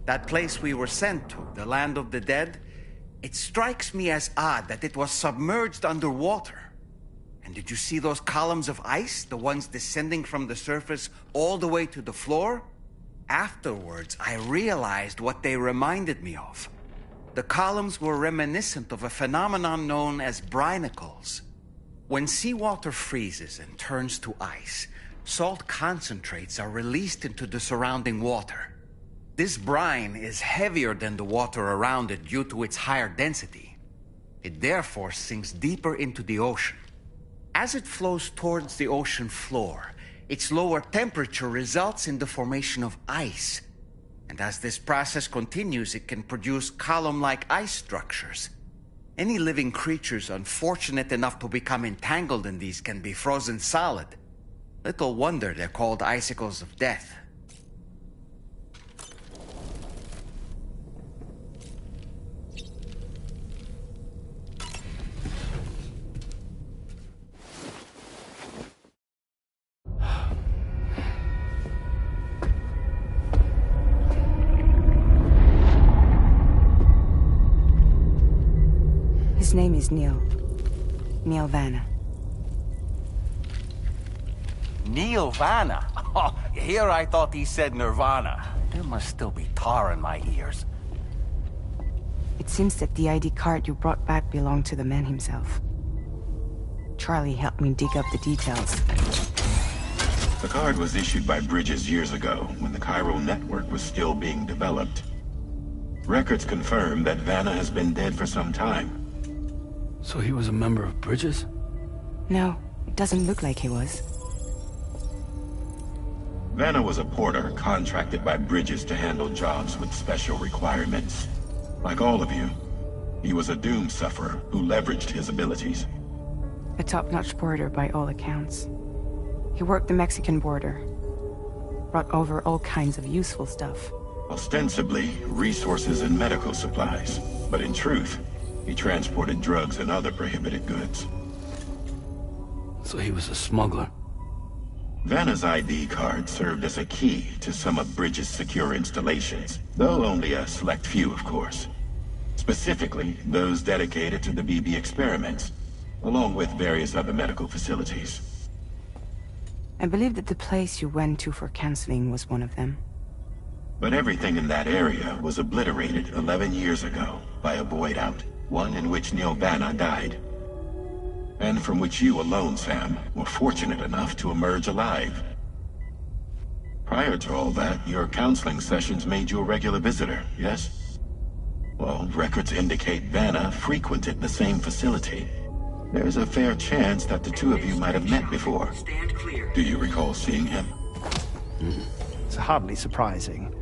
That place we were sent to, the land of the dead, it strikes me as odd that it was submerged underwater. And did you see those columns of ice, the ones descending from the surface all the way to the floor? Afterwards, I realized what they reminded me of. The columns were reminiscent of a phenomenon known as brinicles. When seawater freezes and turns to ice, salt concentrates are released into the surrounding water. This brine is heavier than the water around it due to its higher density. It therefore sinks deeper into the ocean. As it flows towards the ocean floor, its lower temperature results in the formation of ice. And as this process continues, it can produce column-like ice structures. Any living creatures unfortunate enough to become entangled in these can be frozen solid. Little wonder they're called icicles of death. His name is Neil. Neil Vanna. Neil Vanna? Oh, here I thought he said Nirvana. There must still be tar in my ears. It seems that the ID card you brought back belonged to the man himself. Charlie helped me dig up the details. The card was issued by Bridges years ago, when the chiral network was still being developed. Records confirm that Vanna has been dead for some time. So he was a member of Bridges? No, it doesn't look like he was. Vanna was a porter contracted by Bridges to handle jobs with special requirements. Like all of you, he was a doom sufferer who leveraged his abilities. A top-notch porter by all accounts. He worked the Mexican border. Brought over all kinds of useful stuff. Ostensibly, resources and medical supplies. But in truth, he transported drugs and other prohibited goods. So he was a smuggler? Vanna's ID card served as a key to some of Bridges' secure installations, though only a select few, of course. Specifically, those dedicated to the BB experiments, along with various other medical facilities. I believe that the place you went to for counseling was one of them. But everything in that area was obliterated 11 years ago by a void out, one in which Neil Vanna died. And from which you alone, Sam, were fortunate enough to emerge alive. Prior to all that, your counseling sessions made you a regular visitor, yes? Well, records indicate Vanna frequented the same facility. There's a fair chance that the two of you might have met before. Do you recall seeing him? It's hardly surprising.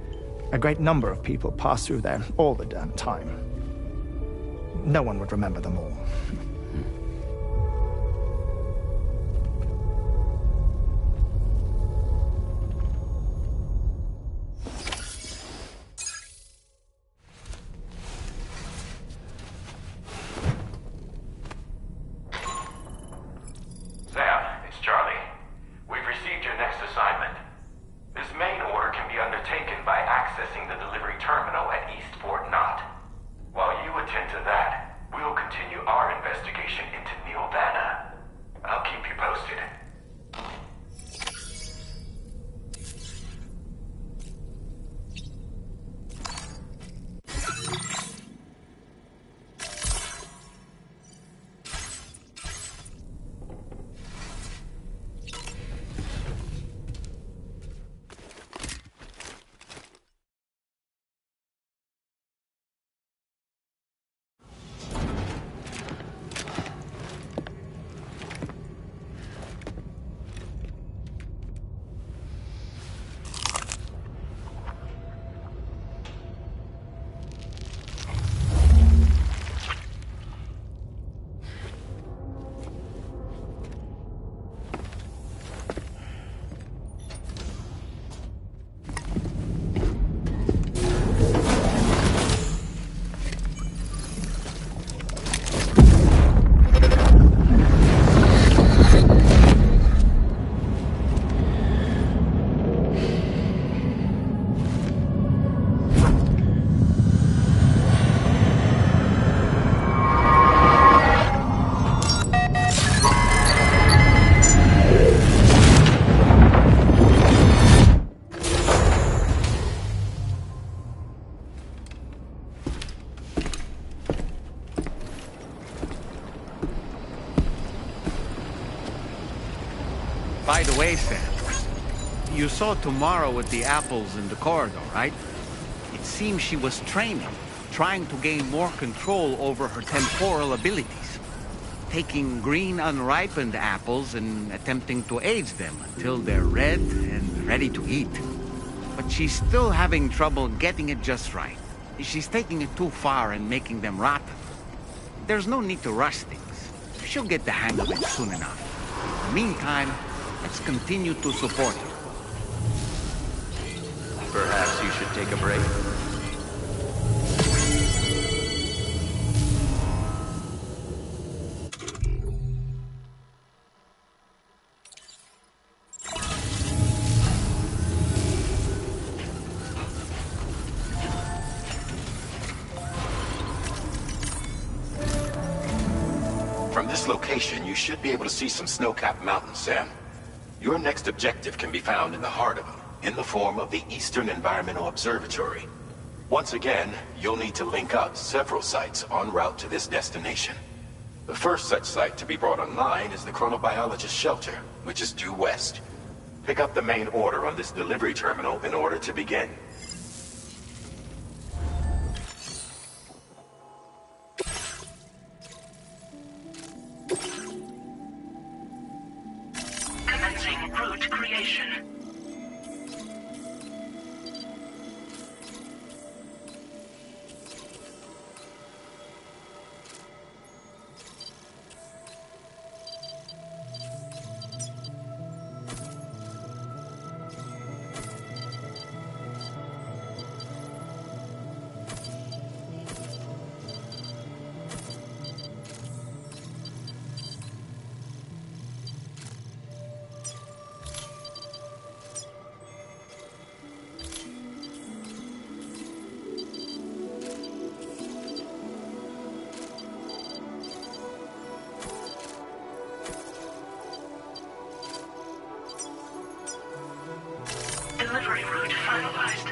A great number of people pass through there all the damn time. No one would remember them all. Terminal at Eastport Knot. While you attend to that, we'll continue our investigation. By the way, Sam, you saw Tomorrow with the apples in the corridor, right? It seems she was training, trying to gain more control over her temporal abilities. Taking green unripened apples and attempting to age them until they're red and ready to eat. But she's still having trouble getting it just right. She's taking it too far and making them rotten. There's no need to rush things. She'll get the hang of it soon enough. In the meantime, let's continue to support her. Perhaps you should take a break. From this location, you should be able to see some snow-capped mountains, Sam. Your next objective can be found in the heart of them, in the form of the Eastern Environmental Observatory. Once again, you'll need to link up several sites en route to this destination. The first such site to be brought online is the Chronobiologist Shelter, which is due west. Pick up the main order on this delivery terminal in order to begin. Commencing route creation. Delivery route finalized.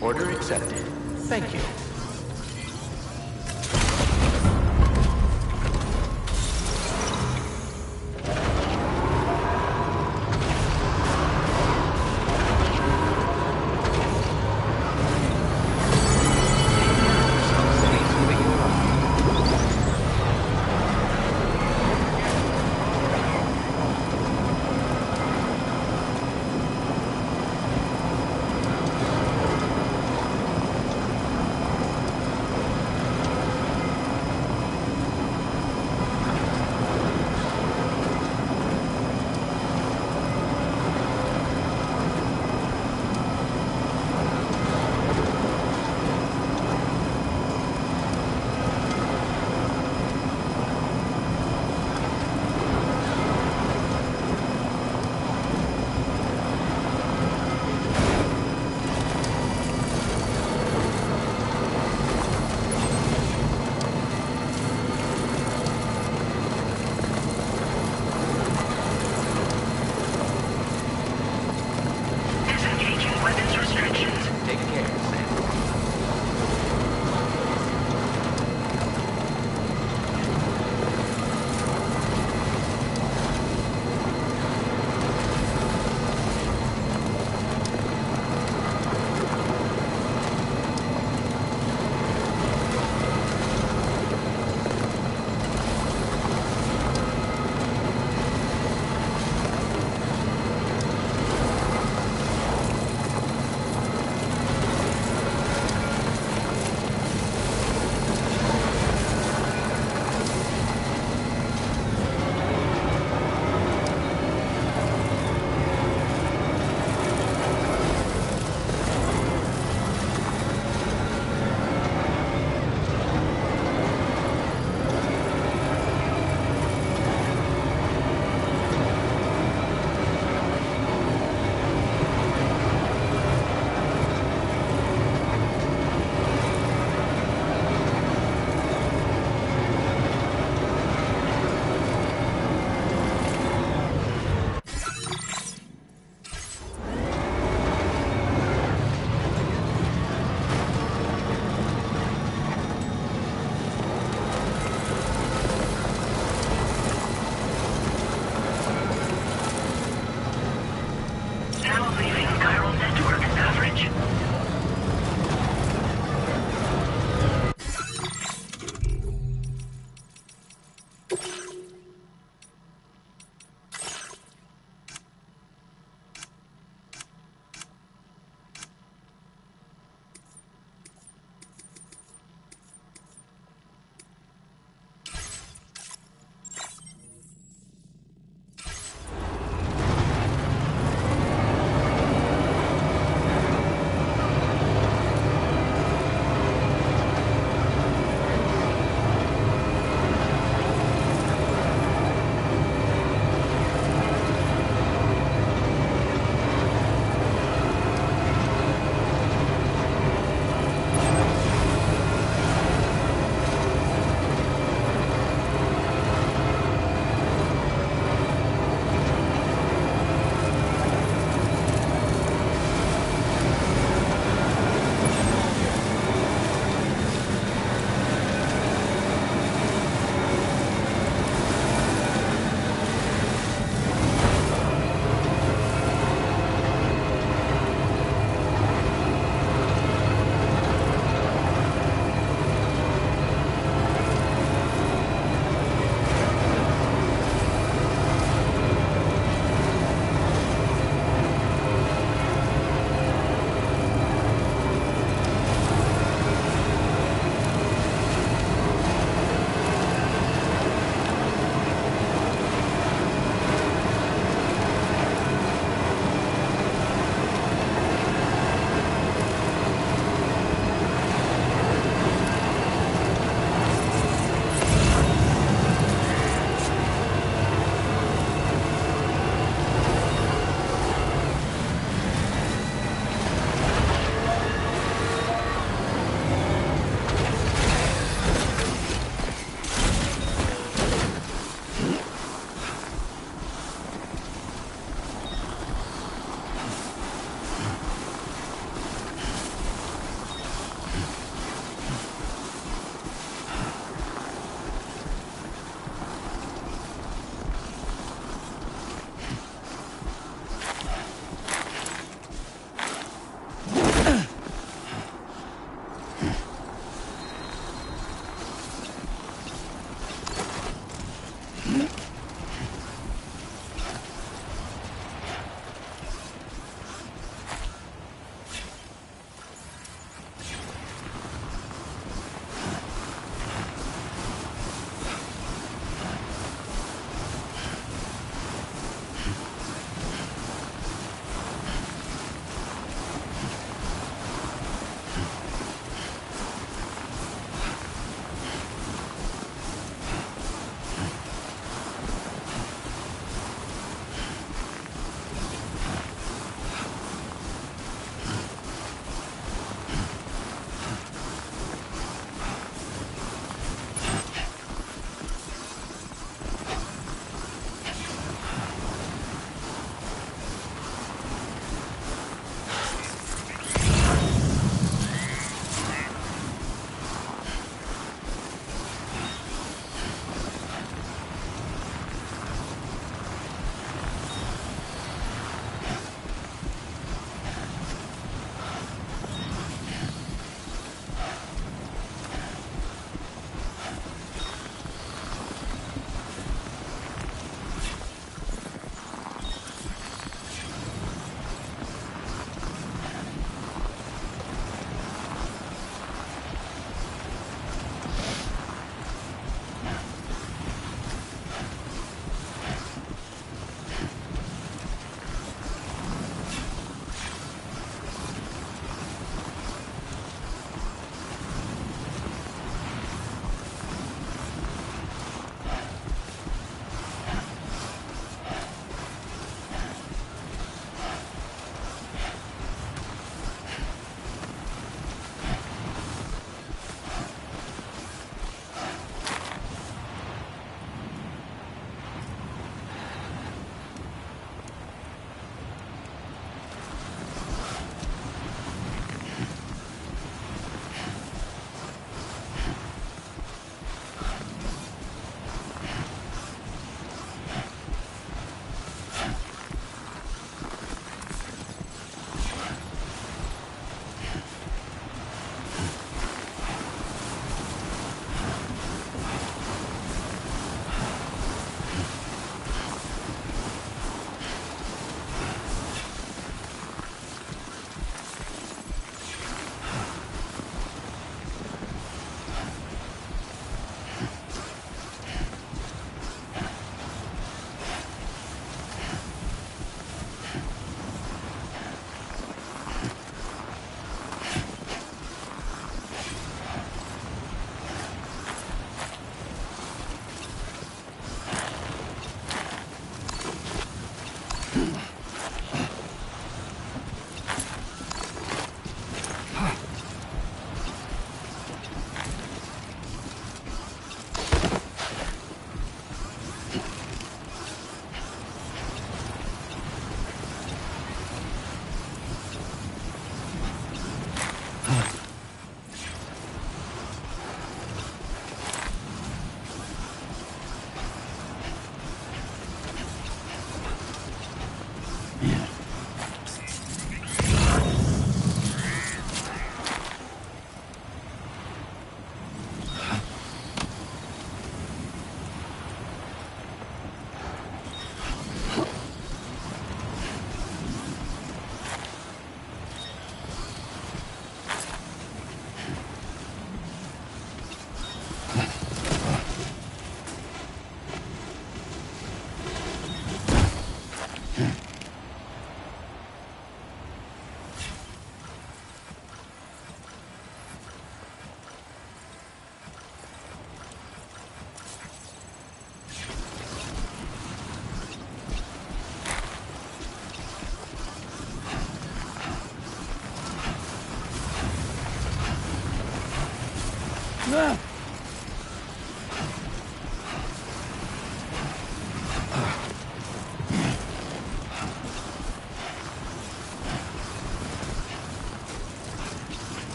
Order accepted. Thank you.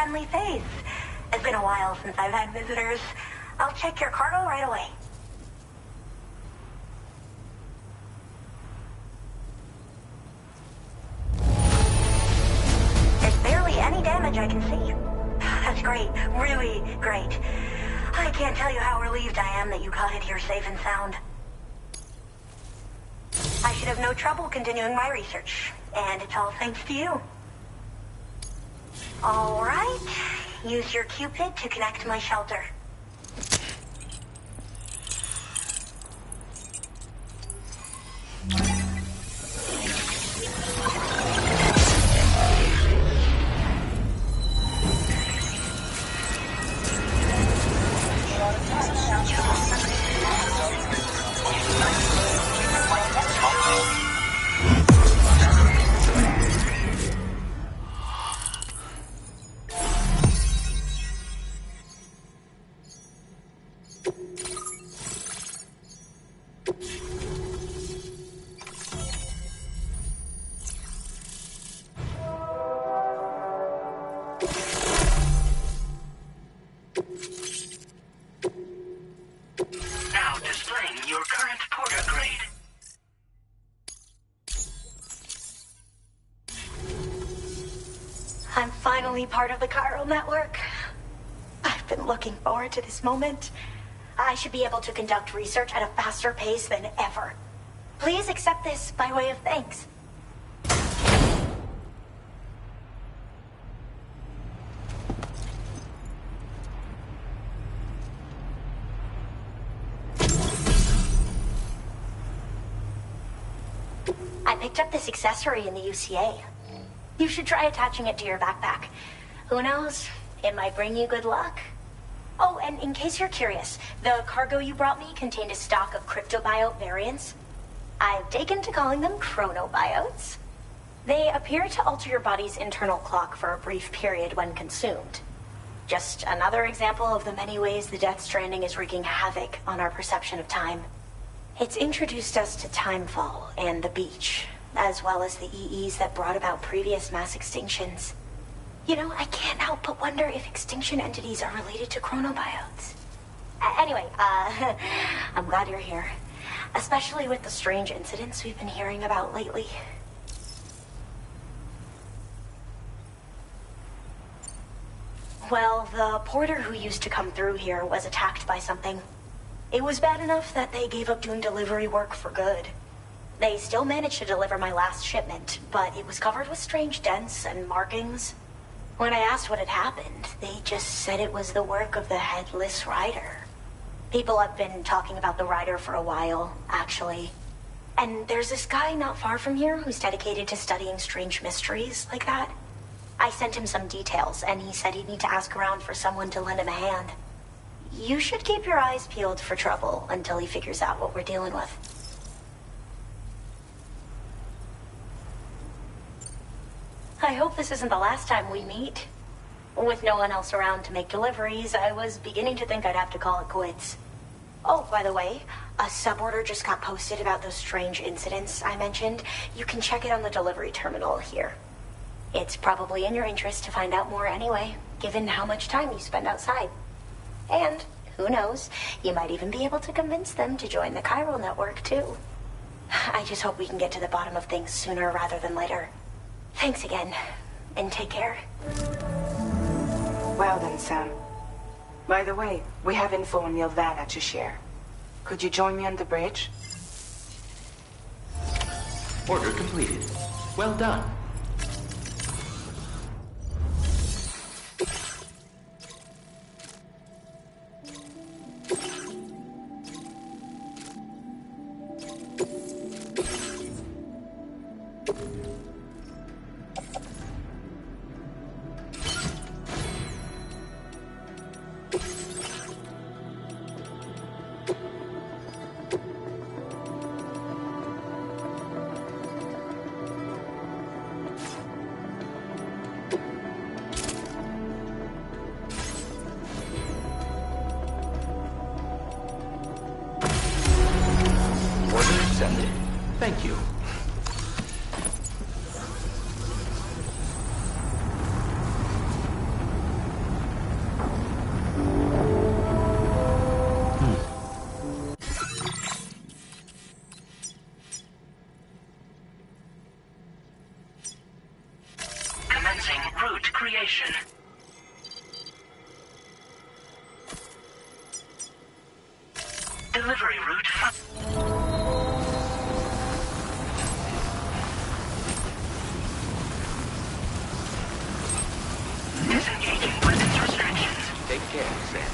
friendly face. It's been a while since I've had visitors. I'll check your cargo right away. There's barely any damage I can see. That's great. Really great. I can't tell you how relieved I am that you got it here safe and sound. I should have no trouble continuing my research, and it's all thanks to you. All right. Use your Cupid to connect to my shelter. Now displaying your current porter grade. I'm finally part of the chiral network. I've been looking forward to this moment. I should be able to conduct research at a faster pace than ever. Please accept this by way of thanks. I picked up this accessory in the UCA. You should try attaching it to your backpack. Who knows? It might bring you good luck. Oh, and in case you're curious, the cargo you brought me contained a stock of cryptobiote variants. I've taken to calling them chronobiotes. They appear to alter your body's internal clock for a brief period when consumed. Just another example of the many ways the Death Stranding is wreaking havoc on our perception of time. It's introduced us to timefall and the beach, as well as the EEs that brought about previous mass extinctions. You know, I can't help but wonder if extinction entities are related to chronobiotes. Anyway, I'm glad you're here. Especially with the strange incidents we've been hearing about lately. Well, the porter who used to come through here was attacked by something. It was bad enough that they gave up doing delivery work for good. They still managed to deliver my last shipment, but it was covered with strange dents and markings. When I asked what had happened, they just said it was the work of the Headless Rider. People have been talking about the Rider for a while, actually. And there's this guy not far from here who's dedicated to studying strange mysteries like that. I sent him some details, and he said he'd need to ask around for someone to lend him a hand. You should keep your eyes peeled for trouble until he figures out what we're dealing with. I hope this isn't the last time we meet. With no one else around to make deliveries, I was beginning to think I'd have to call it quits. Oh, by the way, a suborder just got posted about those strange incidents I mentioned. You can check it on the delivery terminal here. It's probably in your interest to find out more anyway, given how much time you spend outside. And, who knows, you might even be able to convince them to join the chiral network, too. I just hope we can get to the bottom of things sooner rather than later. Thanks again, and take care. Well then, Sam. By the way, we have info on Nilvana to share. Could you join me on the bridge? Order completed. Well done. Accepted. Thank you. Delivery route. Disengaging weapons restrictions. Take care, Sam.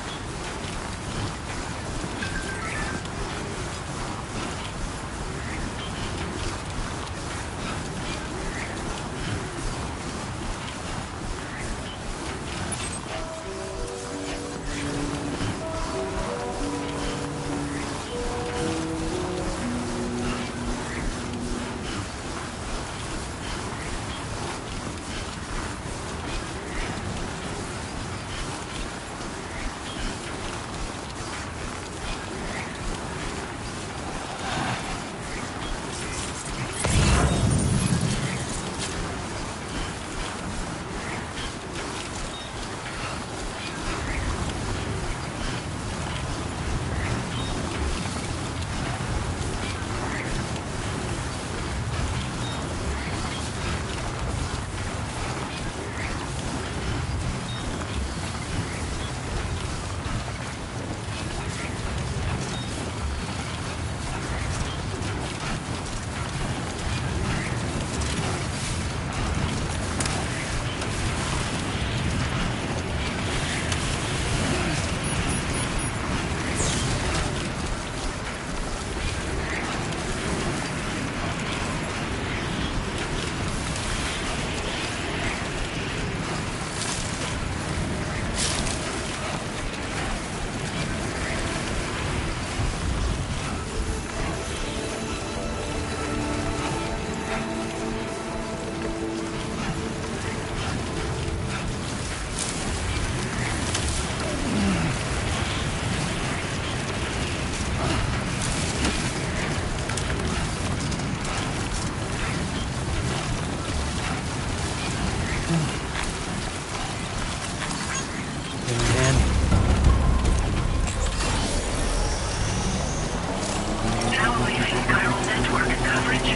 Now leaving chiral network coverage.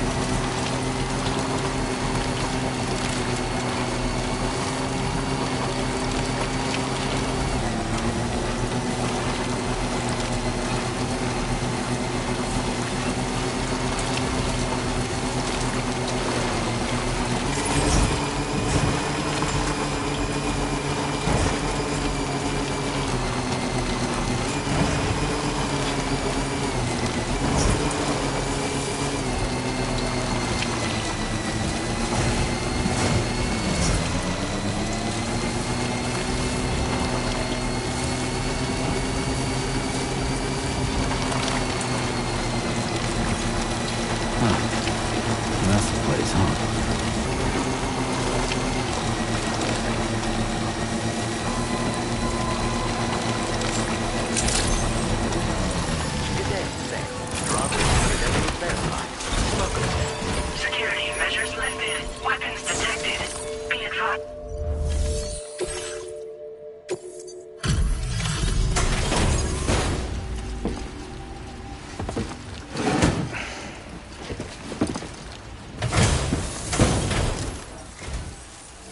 That's the place, huh? Good day, Sam. Your operating identity verified. Welcome. Security measures lifted. Weapons detected. Be advised.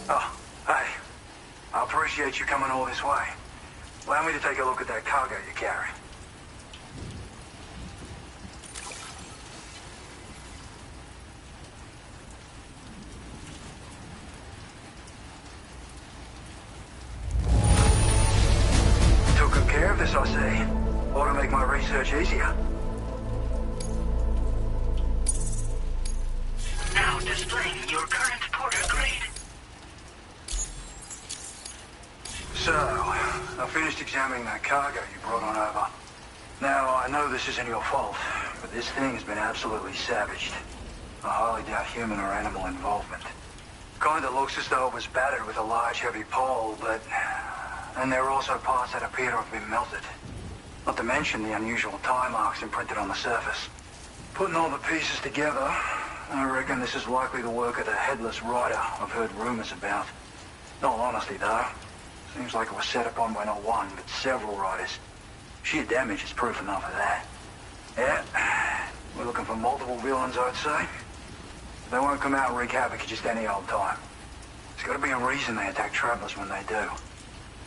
Oh, hey. I appreciate you coming all this way. Allow me to take a look at that cargo you carry. Took good care of this, I see. Ought to make my research easier. Now displaying your current porter grade. So, I finished examining that cargo you brought on over. Now, I know this isn't your fault, but this thing has been absolutely savaged. I highly doubt human or animal involvement. Kinda looks as though it was battered with a large heavy pole, but... And there are also parts that appear to have been melted. Not to mention the unusual tie marks imprinted on the surface. Putting all the pieces together, I reckon this is likely the work of the headless rider I've heard rumors about. In all honesty, though, seems like it was set upon by not one, but several riders. Sheer damage is proof enough of that. Yeah, we're looking for multiple villains, I'd say. They won't come out and wreak havoc at just any old time. There's got to be a reason they attack travelers when they do.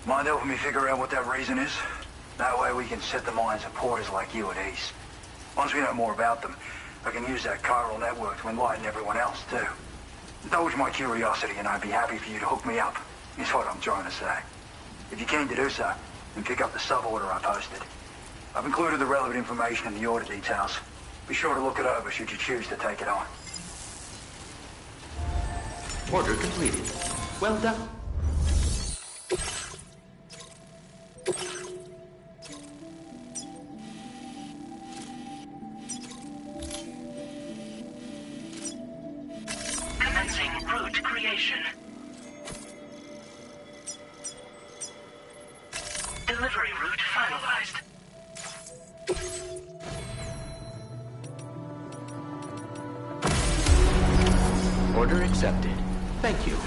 Mind helping me figure out what that reason is? That way we can set the minds of porters like you at ease. Once we know more about them, I can use that chiral network to enlighten everyone else, too. Indulge my curiosity and I'd be happy for you to hook me up, is what I'm trying to say. If you're keen to do so, then pick up the sub-order I posted. I've included the relevant information in the order details. Be sure to look it over should you choose to take it on. Order completed. Well done. Commencing route creation. Delivery route finalized. Order accepted. Thank you.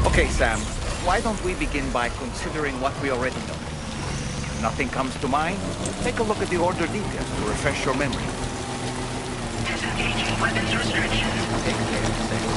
Okay, Sam. Why don't we begin by considering what we already know? If nothing comes to mind, take a look at the order details to refresh your memory. Disengaging weapons restrictions. Take care, Sam.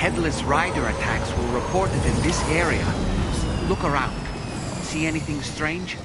Headless rider attacks were reported in this area. Look around. See anything strange?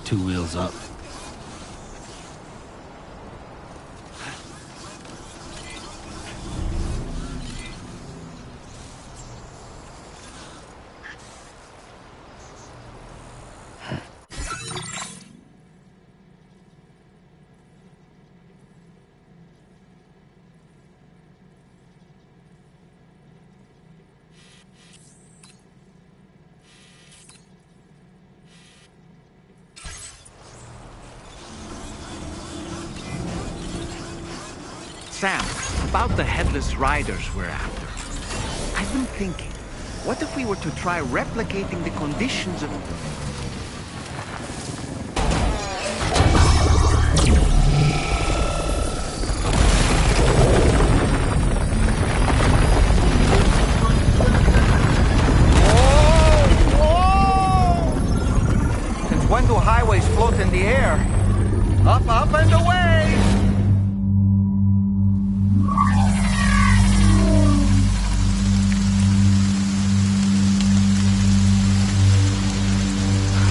Two wheels up. Sam, about the headless riders we're after. I've been thinking, what if we were to try replicating the conditions of... Up and away!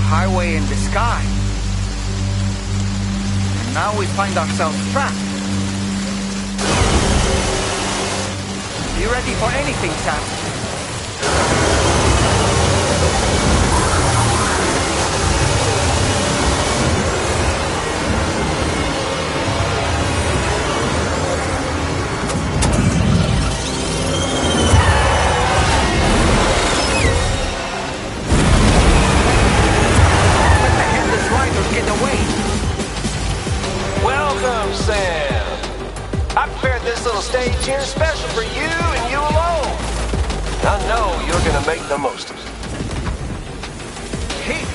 Highway in the sky. And now we find ourselves trapped. You ready for anything, Sam? Welcome, Sam. I prepared this little stage here special for you and you alone. I know you're gonna make the most of it. Hey,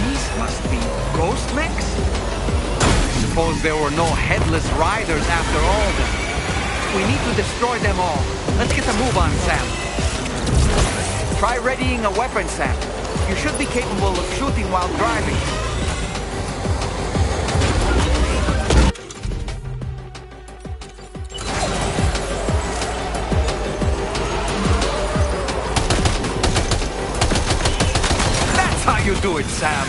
these must be ghost mechs? I suppose there were no headless riders after all then. We need to destroy them all. Let's get a move on, Sam. Try readying a weapon, Sam. You should be capable of shooting while driving. How you do it, Sam?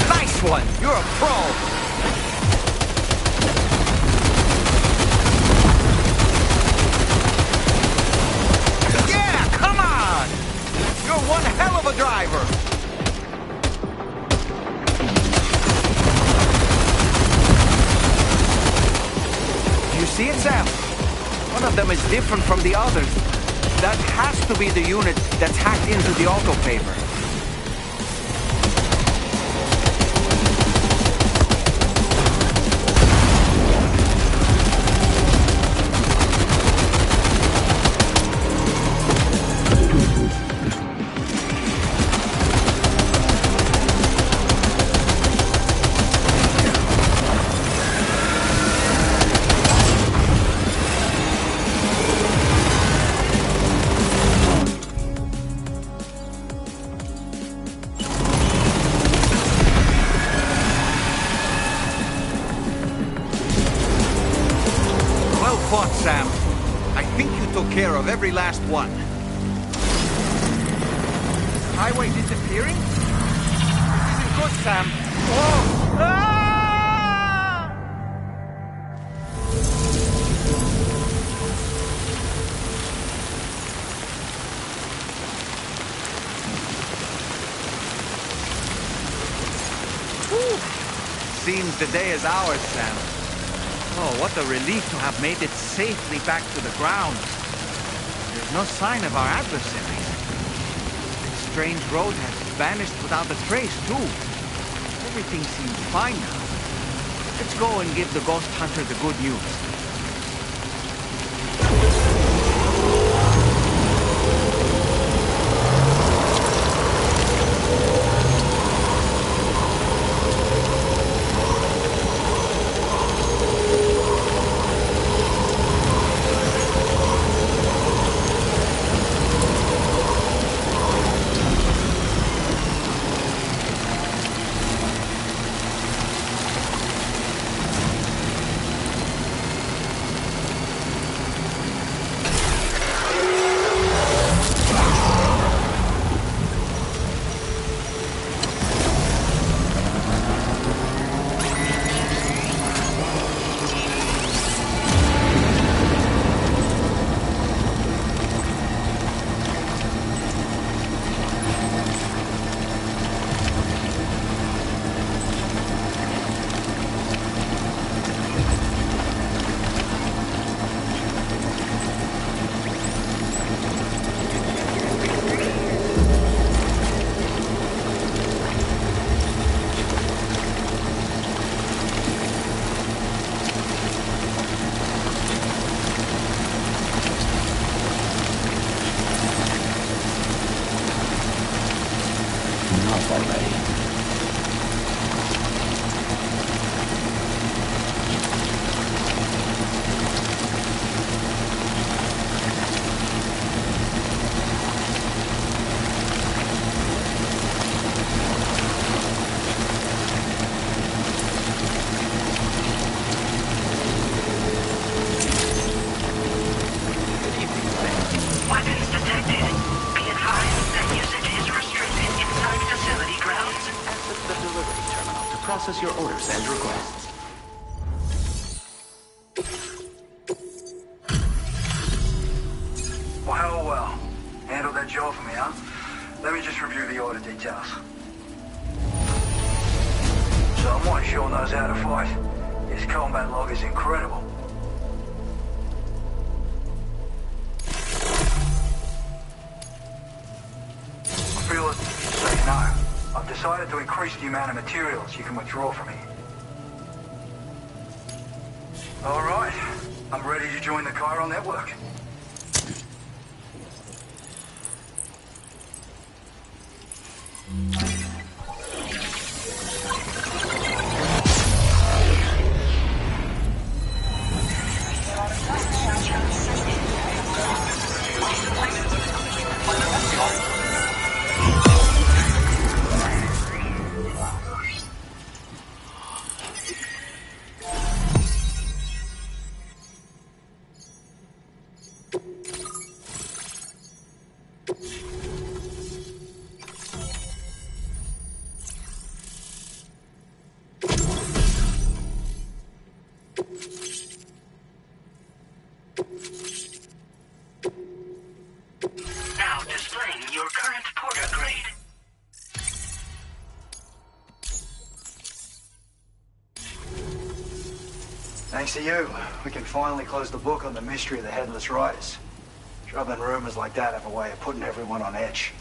Nice one! You're a pro! One hell of a driver! You see it, Sam? One of them is different from the others. That has to be the unit that's hacked into the auto paper. Well fought, Sam. I think you took care of every last one. Highway disappearing? This isn't good, Sam. Whoa! Ah! Whew. Seems the day is ours, Sam. Oh, what a relief to have made it safely back to the ground. There's no sign of our adversaries. This strange road has vanished without a trace, too. Everything seems fine now. Let's go and give the ghost hunter the good news. already. Weapons detected. Be advised that usage is restricted inside facility grounds. Exit the delivery terminal to process your orders and requests. Well, well. Handled that job for me, huh? Let me just review the order details. Someone sure knows how to fight. His combat log is incredible. Feel it, so you know. I've decided to increase the amount of materials you can withdraw from me. All right. I'm ready to join the Chiral network. Now displaying your current porter grade. Thanks to you, we can finally close the book on the mystery of the Headless Riders. Troubling rumors like that have a way of putting everyone on edge.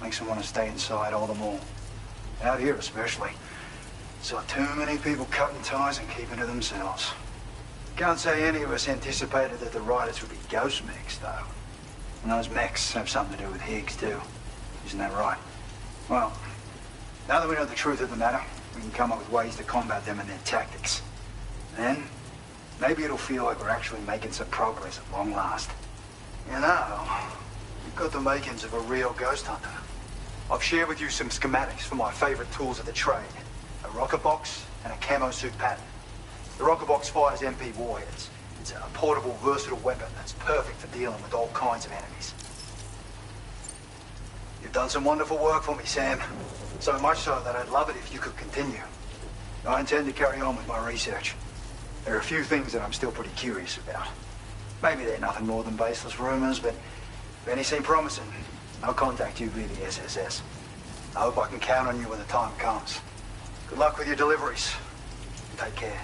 Makes them want to stay inside all the more. Out here especially. Saw too many people cutting ties and keeping to themselves. Can't say any of us anticipated that the Riders would be ghost mechs, though. And those mechs have something to do with Higgs, too. Isn't that right? Well, now that we know the truth of the matter, we can come up with ways to combat them and their tactics. Then, maybe it'll feel like we're actually making some progress at long last. You know, you've got the makings of a real ghost hunter. I've shared with you some schematics for my favorite tools of the trade. A rocket box and a camo suit pattern. The rocket box fires MP warheads. It's a portable, versatile weapon that's perfect for dealing with all kinds of enemies. You've done some wonderful work for me, Sam. So much so that I'd love it if you could continue. I intend to carry on with my research. There are a few things that I'm still pretty curious about. Maybe they're nothing more than baseless rumors, but if any seem promising, I'll contact you via the SSS. I hope I can count on you when the time comes. Good luck with your deliveries. Take care.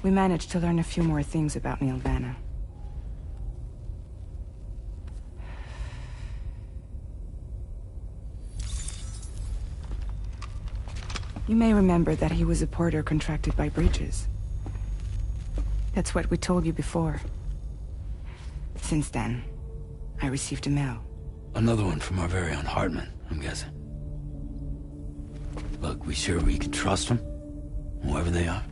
We managed to learn a few more things about Neil Vanna. You may remember that he was a porter contracted by Bridges. That's what we told you before. Since then, I received a mail. Another one from our very own Hartman, I'm guessing. Look, we sure we can trust them? Whoever they are?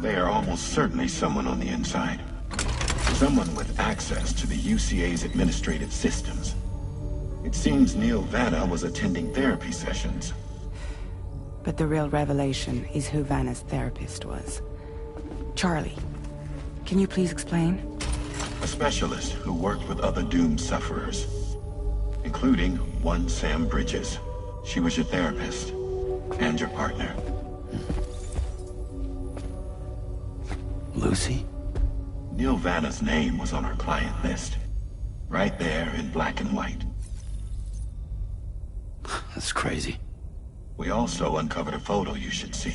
They are almost certainly someone on the inside. Someone with access to the UCA's administrative systems. It seems Neil Vanna was attending therapy sessions. But the real revelation is who Vanna's therapist was. Charlie, can you please explain? A specialist who worked with other doomed sufferers, including one Sam Bridges. She was your therapist and your partner. Lucy? Neil Vanna's name was on our client list. Right there in black and white. That's crazy. We also uncovered a photo you should see.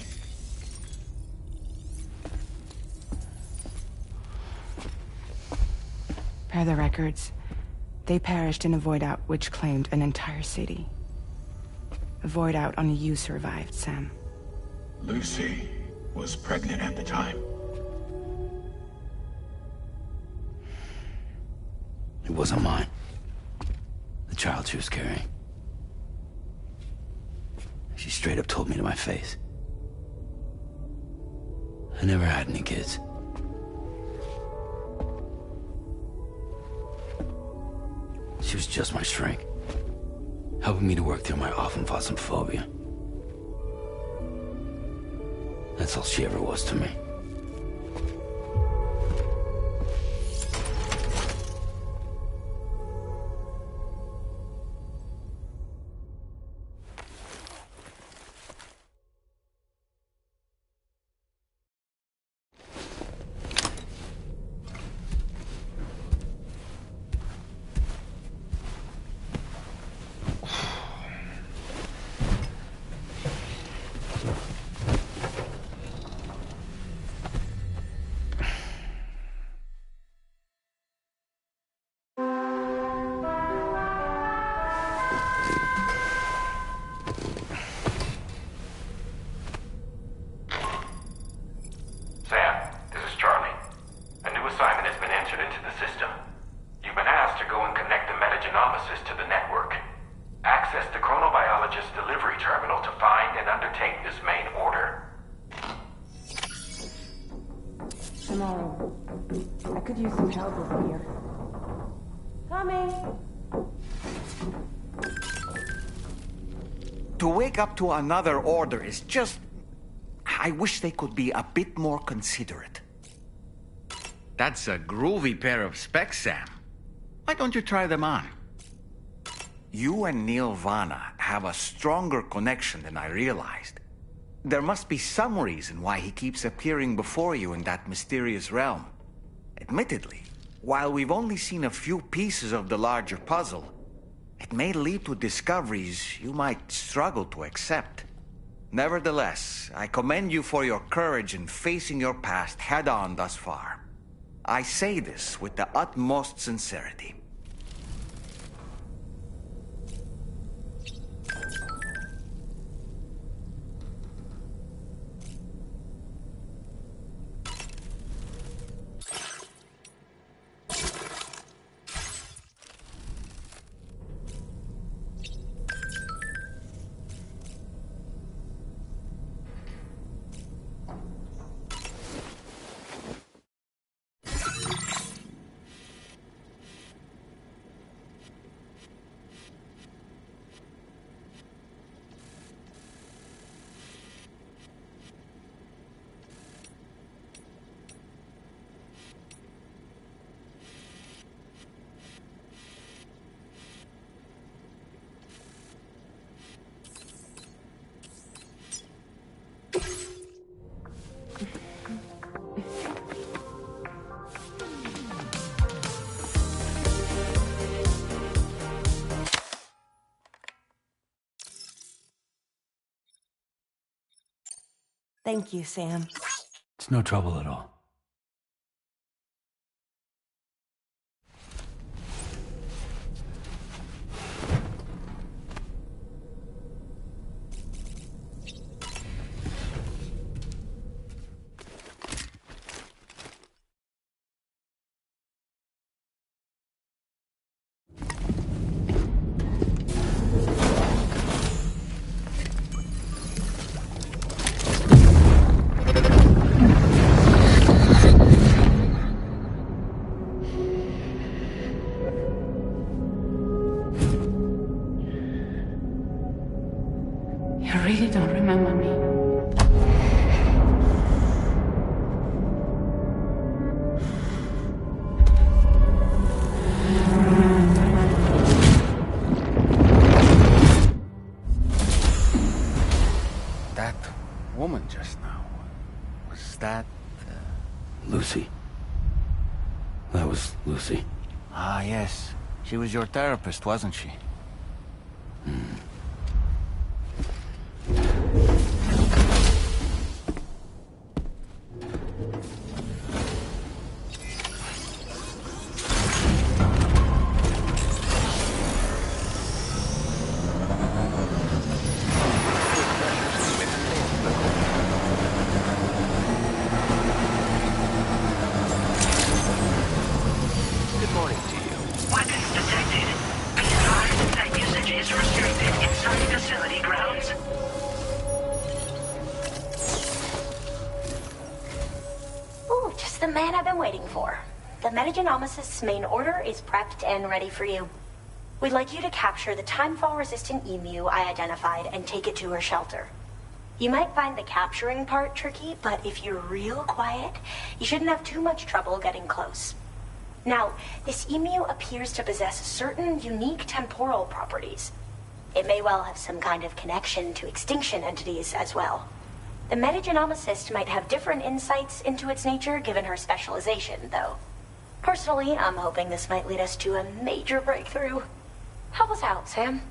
Per the records, they perished in a void out which claimed an entire city. A void out only you survived, Sam. Lucy was pregnant at the time. It wasn't mine. The child she was carrying. She straight up told me to my face. I never had any kids. She was just my shrink, helping me to work through my often phobia. That's all she ever was to me. I could use some help over here. Coming! To wake up to another order is just... I wish they could be a bit more considerate. That's a groovy pair of specs, Sam. Why don't you try them on? You and Neil Vanna have a stronger connection than I realized. There must be some reason why he keeps appearing before you in that mysterious realm. Admittedly, while we've only seen a few pieces of the larger puzzle, it may lead to discoveries you might struggle to accept. Nevertheless, I commend you for your courage in facing your past head-on thus far. I say this with the utmost sincerity. Thank you, Sam. It's no trouble at all. You really don't remember me. That woman just now, was that... Lucy. That was Lucy. Ah, yes. She was your therapist, wasn't she? Good morning to you. Weapons detected. Be advised that usage is restricted inside facility grounds. Ooh, just the man I've been waiting for. The Metagenomicist's main order is prepped and ready for you. We'd like you to capture the timefall-resistant emu I identified and take it to her shelter. You might find the capturing part tricky, but if you're real quiet, you shouldn't have too much trouble getting close. Now, this emu appears to possess certain unique temporal properties. It may well have some kind of connection to extinction entities as well. The metagenomicist might have different insights into its nature given her specialization, though. Personally, I'm hoping this might lead us to a major breakthrough. Help us out, Sam.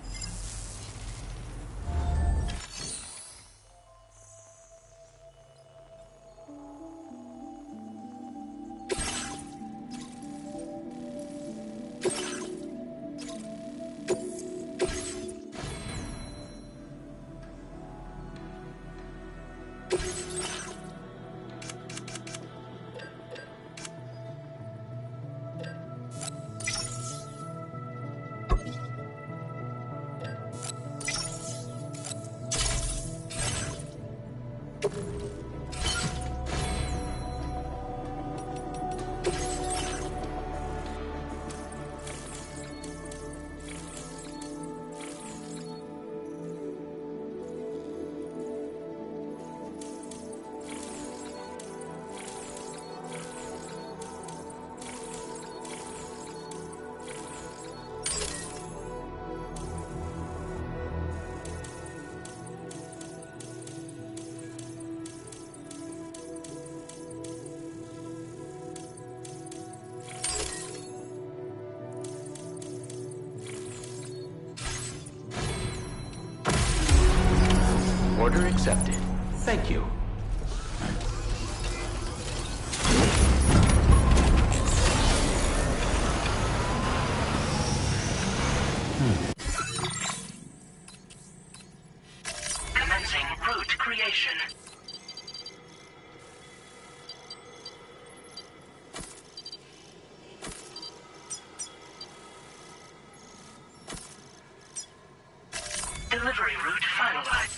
Order accepted. Thank you. Commencing route creation. Delivery route finalized.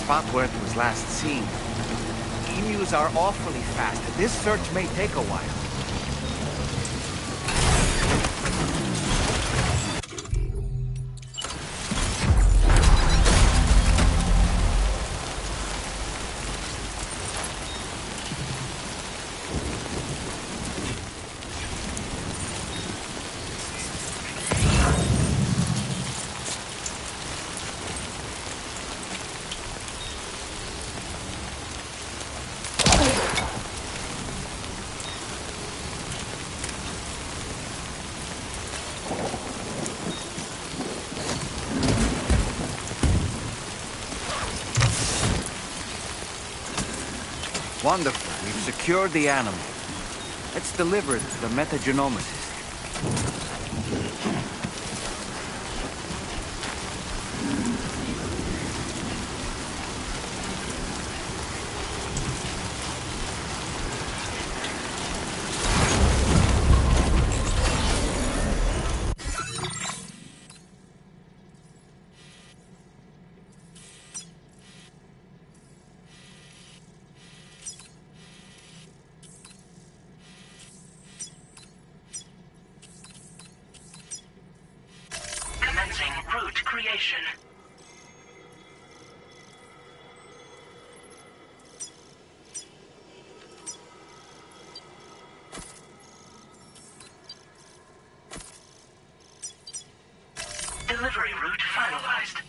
spot where it was last seen. Emus are awfully fast. This search may take a while. Wonderful. We've secured the animal. Let's deliver it to the metagenomicist. Route creation. Delivery route finalized.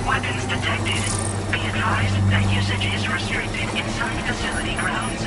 Weapons detected. Be advised that usage is restricted inside facility grounds.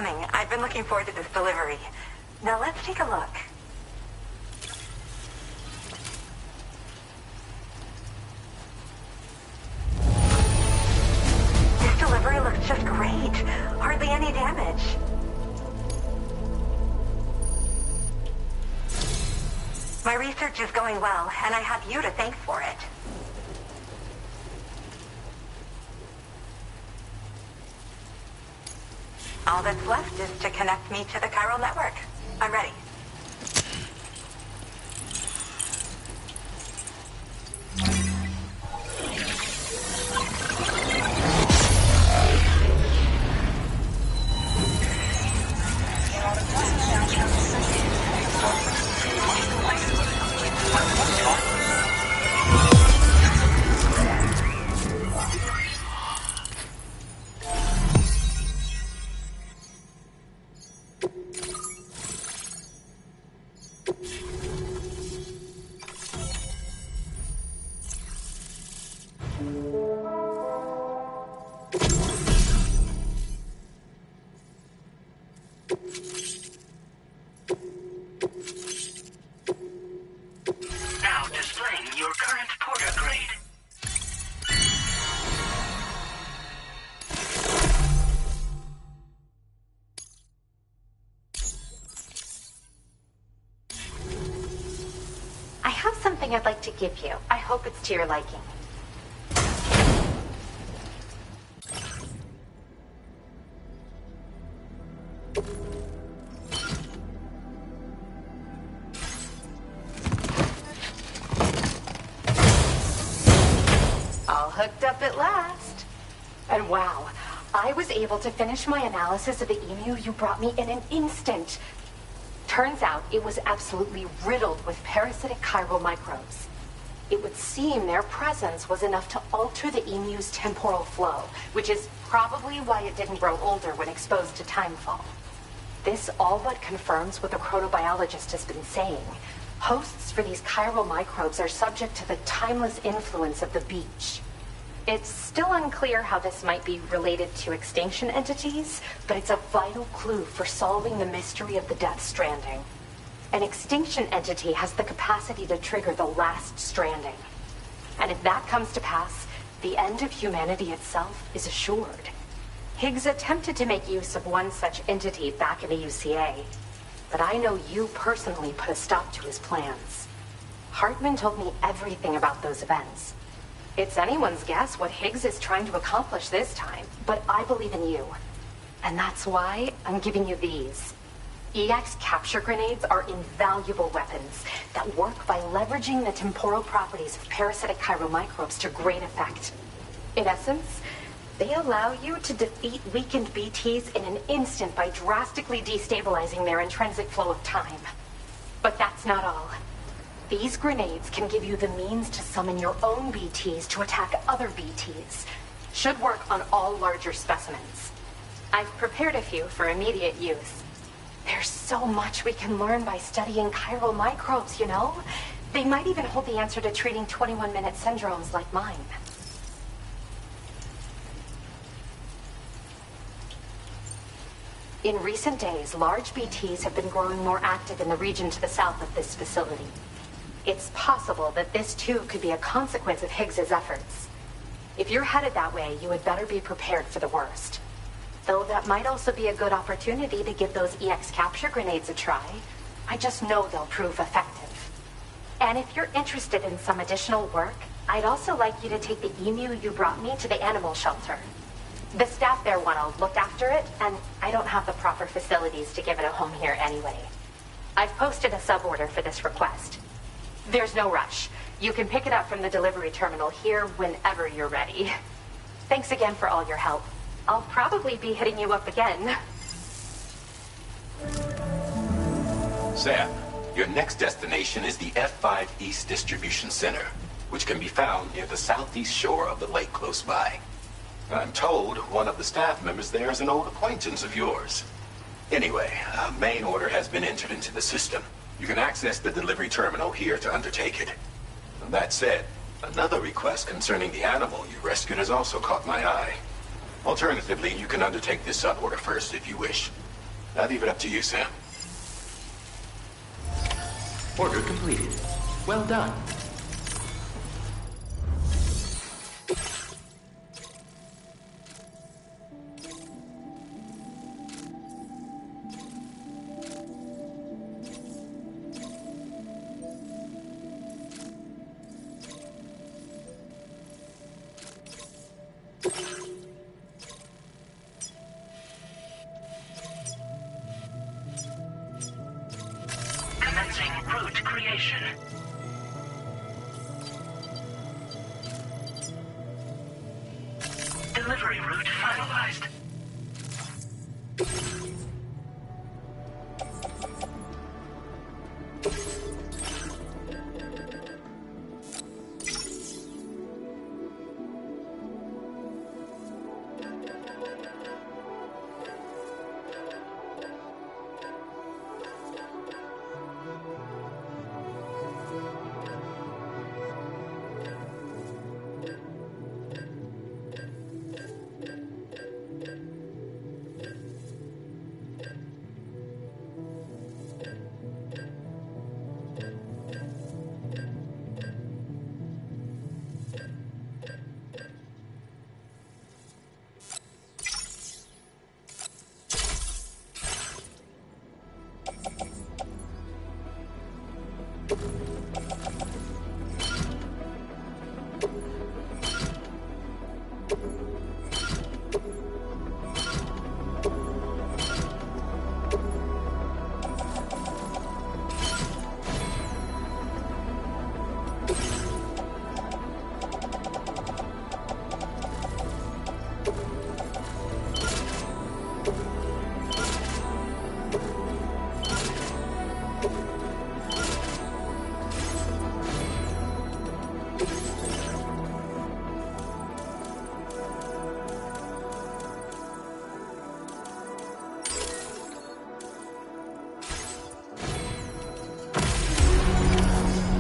coming. I've been looking forward to this delivery. Now let's take a look. This delivery looks just great. Hardly any damage. My research is going well, and I have you to thank for it. All that's left is to connect me to the chiral network. I'm ready. Now displaying your current porter grade. I have something I'd like to give you. I hope it's to your liking. All hooked up at last. And wow, I was able to finish my analysis of the emu you brought me in an instant. Turns out it was absolutely riddled with parasitic chiral microbes. It would seem their presence was enough to alter the emu's temporal flow, which is probably why it didn't grow older when exposed to timefall. This all but confirms what the chronobiologist has been saying. Hosts for these chiral microbes are subject to the timeless influence of the beach. It's still unclear how this might be related to extinction entities, but it's a vital clue for solving the mystery of the Death Stranding. An extinction entity has the capacity to trigger the last stranding. And if that comes to pass, the end of humanity itself is assured. Higgs attempted to make use of one such entity back in the UCA, but I know you personally put a stop to his plans. Hartman told me everything about those events. It's anyone's guess what Higgs is trying to accomplish this time, but I believe in you. And that's why I'm giving you these. EX capture grenades are invaluable weapons that work by leveraging the temporal properties of parasitic chiral microbes to great effect. In essence, they allow you to defeat weakened BTs in an instant by drastically destabilizing their intrinsic flow of time. But that's not all. These grenades can give you the means to summon your own BTs to attack other BTs. Should work on all larger specimens. I've prepared a few for immediate use. There's so much we can learn by studying chiral microbes, you know? They might even hold the answer to treating 21-minute syndromes like mine. In recent days, large BTs have been growing more active in the region to the south of this facility. It's possible that this too could be a consequence of Higgs's efforts. If you're headed that way, you had better be prepared for the worst. Though that might also be a good opportunity to give those EX capture grenades a try. I just know they'll prove effective. And if you're interested in some additional work, I'd also like you to take the emu you brought me to the animal shelter. The staff there want to look after it, and I don't have the proper facilities to give it a home here anyway. I've posted a suborder for this request. There's no rush. You can pick it up from the delivery terminal here whenever you're ready. Thanks again for all your help. I'll probably be hitting you up again. Sam, your next destination is the F5 East Distribution Center, which can be found near the southeast shore of the lake close by. I'm told one of the staff members there is an old acquaintance of yours. Anyway, a main order has been entered into the system. You can access the delivery terminal here to undertake it. That said, another request concerning the animal you rescued has also caught my eye. Alternatively, you can undertake this suborder first if you wish. I leave it up to you, Sam. Order completed. Well done. Commencing route creation. Delivery route finalized.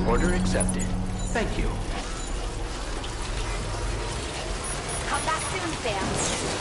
Order accepted. Thank you. Come back soon, Sam.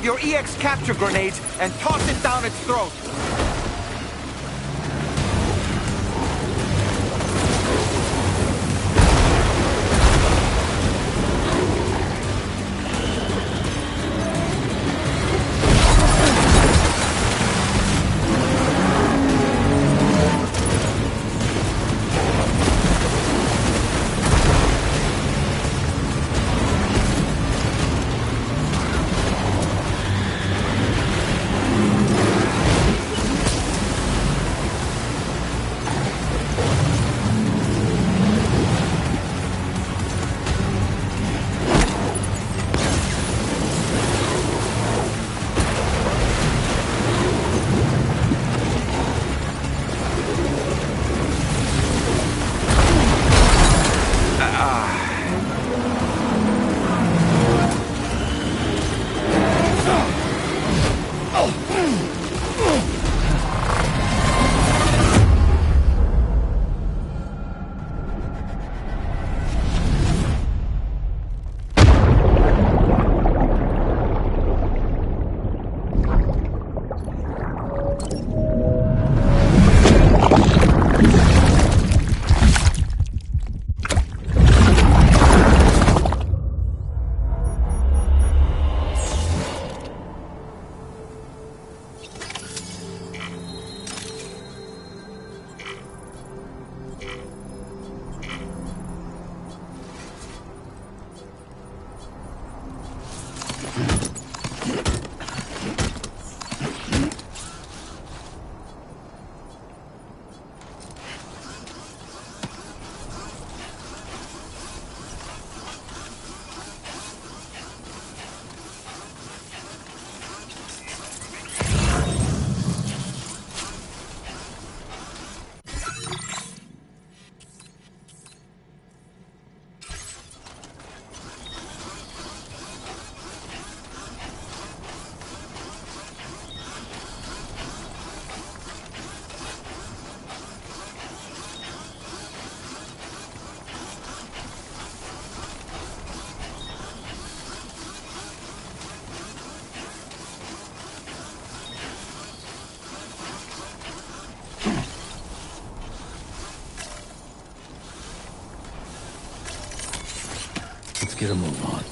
Your EX capture grenades and toss it down its throat. Let's get a move on.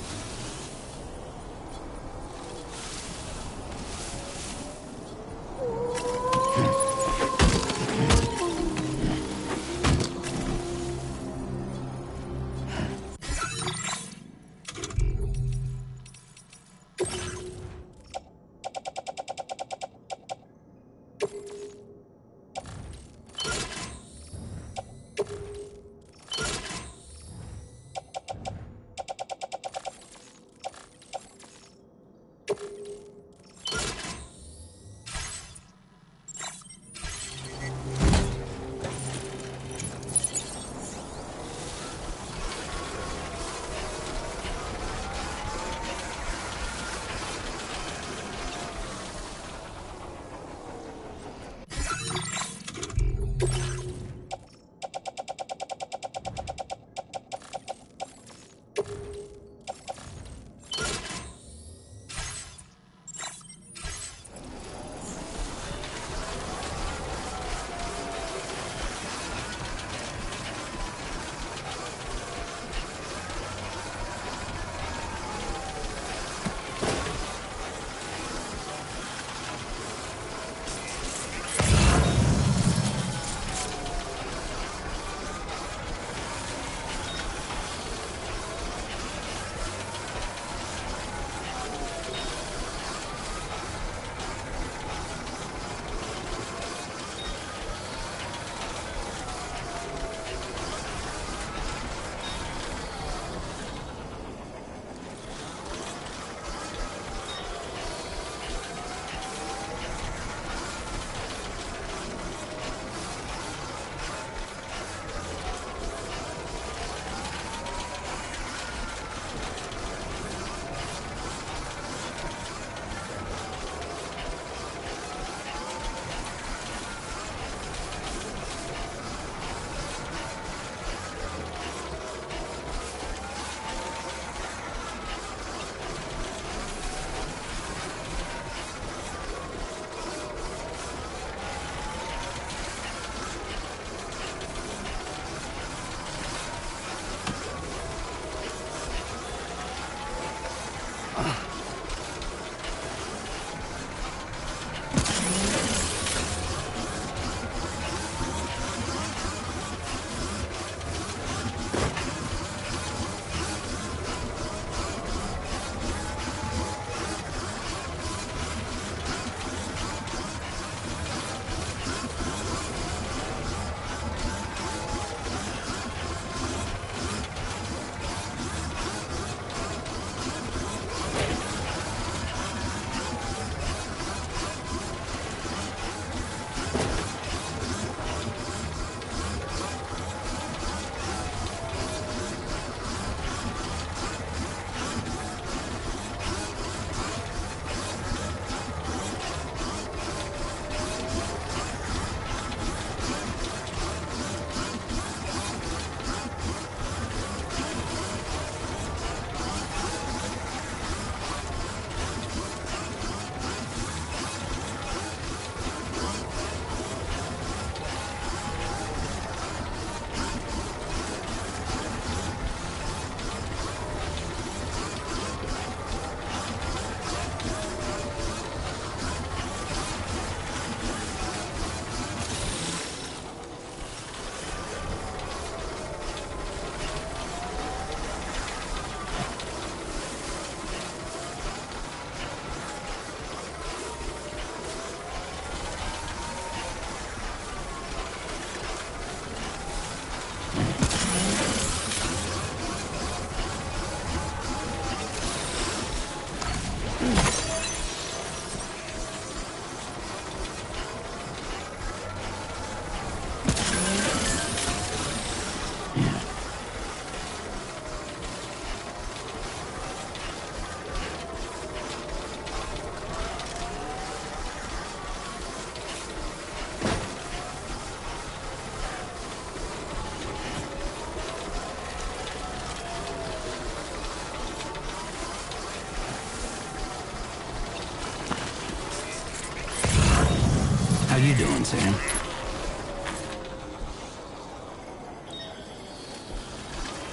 you doing, Sam?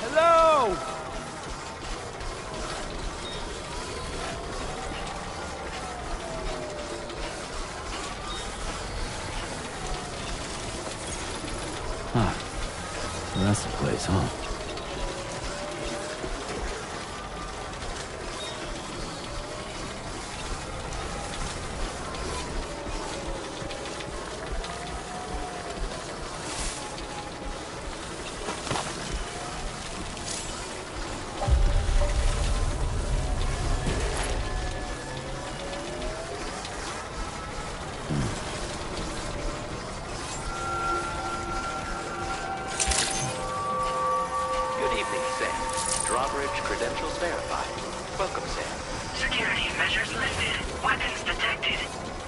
Hello! Huh. So that's the place, huh? Good evening, Sam. Drawbridge credentials verified. Welcome, Sam. Security measures lifted. Weapons detected.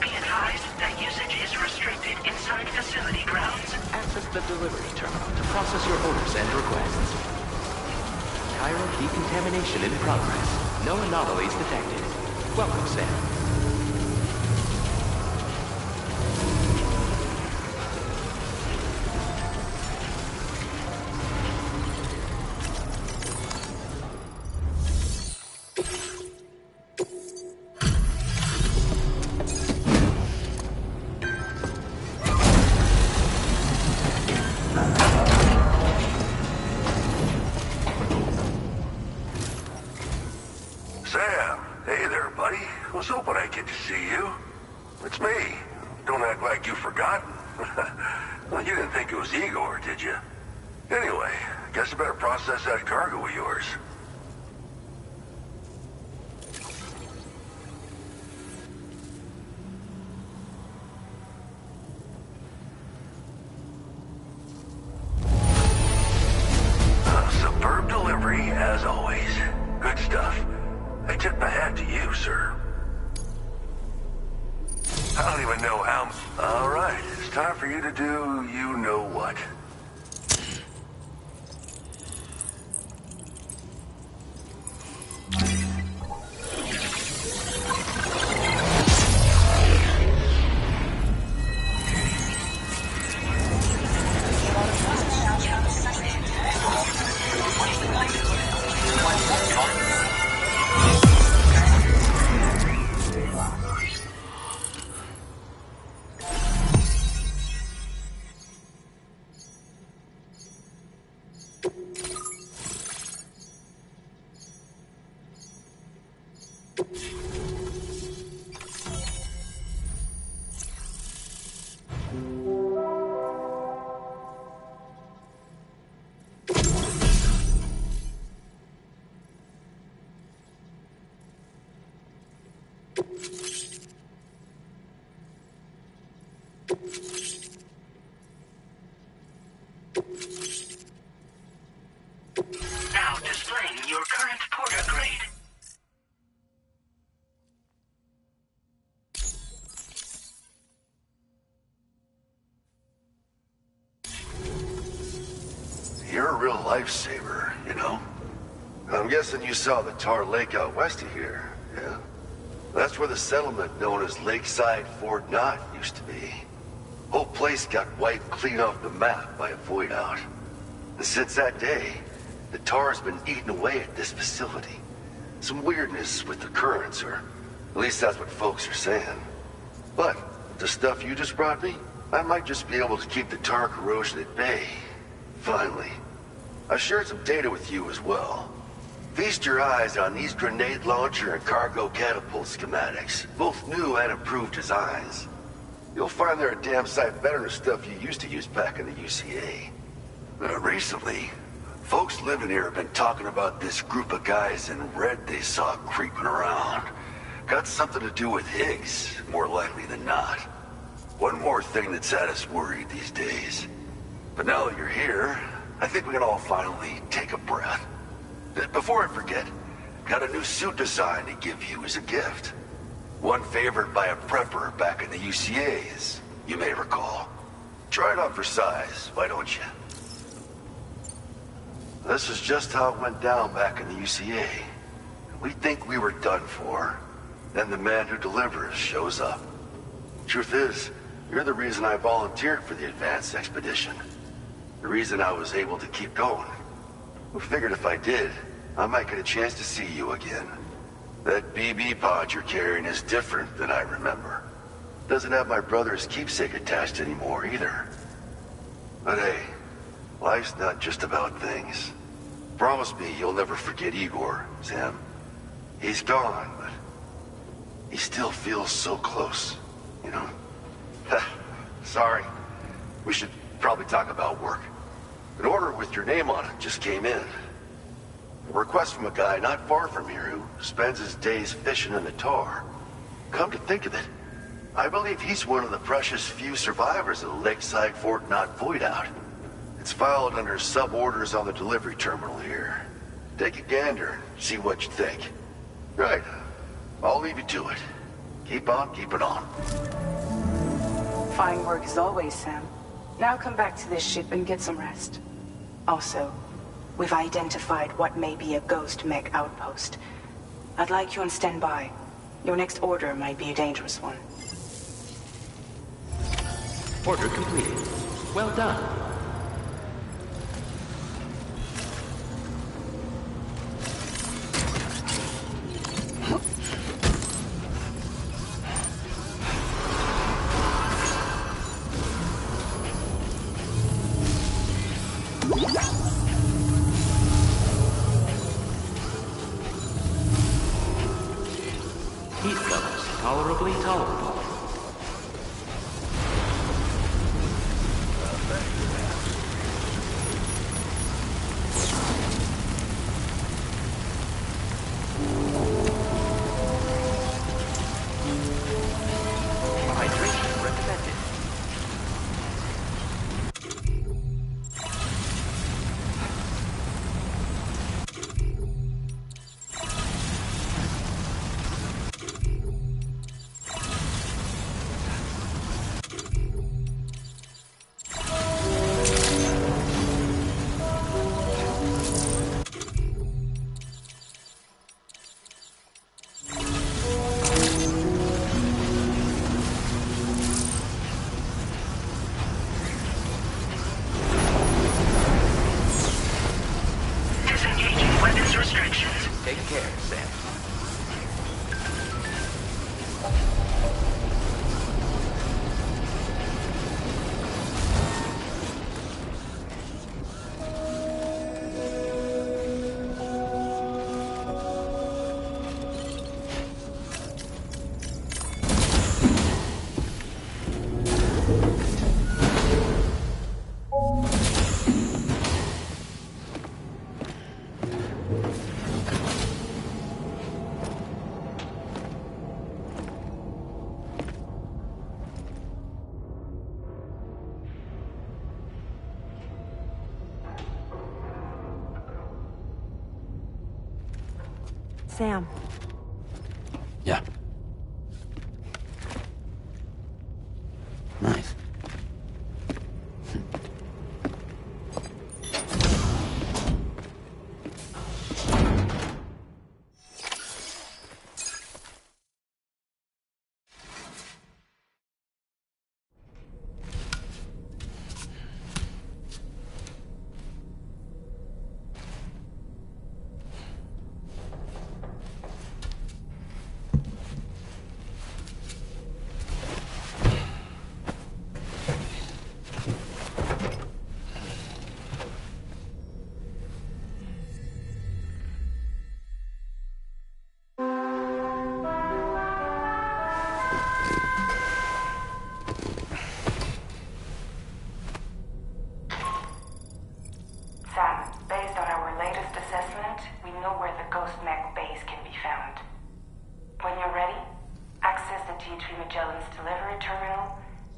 Be advised that usage is restricted inside facility grounds. Access the delivery terminal to process your orders and requests. Chiral decontamination in progress. No anomalies detected. Welcome, Sam. Sam, hey there, buddy. Was hoping I'd get to see you. It's me. Don't act like you've forgotten. Well, you didn't think it was Igor, did you? Anyway, guess I better process that cargo of yours. Superb delivery, as always. Good stuff. I tip my hat to you, sir. I don't even know how... All right, it's time for you to do you-know-what. Now displaying your current porter grade. You're a real lifesaver, you know? I'm guessing you saw the Tar Lake out west of here, yeah? That's where the settlement known as Lakeside Fort Knott used to be. Whole place got wiped clean off the map by a void out. And since that day, the Tar's been eating away at this facility. Some weirdness with the currents, or at least that's what folks are saying. But the stuff you just brought me, I might just be able to keep the Tar corrosion at bay. Finally. I shared some data with you as well. Feast your eyes on these grenade launcher and cargo catapult schematics, both new and improved designs. You'll find they're a damn sight better than stuff you used to use back in the UCA. Recently, folks living here have been talking about this group of guys in red they saw creeping around. Got something to do with Higgs, more likely than not. One more thing that's had us worried these days. But now that you're here, I think we can all finally take a breath. Before I forget, got a new suit design to give you as a gift. One favored by a prepper back in the UCAs, you may recall. Try it on for size, why don't you? This is just how it went down back in the UCA. We think we were done for. Then the man who delivers shows up. Truth is, You're the reason I volunteered for the advance expedition. The reason I was able to keep going. I figured if I did, I might get a chance to see you again. That BB pod you're carrying is different than I remember. Doesn't have my brother's keepsake attached anymore either. But hey, life's not just about things. Promise me you'll never forget Igor, Sam. He's gone, but he still feels so close, you know? Sorry. We should probably talk about work. An order with your name on it just came in. A request from a guy not far from here who spends his days fishing in the tar. Come to think of it, I believe he's one of the precious few survivors of the Lakeside Fort Knott Void Out. It's filed under sub-orders on the delivery terminal here. Take a gander and see what you think. Right. I'll leave you to it. Keep on keeping on. Fine work as always, Sam. Now come back to this ship and get some rest. Also, we've identified what may be a ghost mech outpost. I'd like you on standby. Your next order might be a dangerous one. Order completed. Well done. Heat levels tolerably tolerable. Hydration recommended. Disengaging weapons restrictions. Take care, Sam. Sam. Yeah. Nice. Sam, based on our latest assessment, we know where the Ghost Mech base can be found. When you're ready, access the T3 Magellan's delivery terminal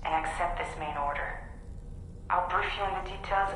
and accept this main order. I'll brief you on the details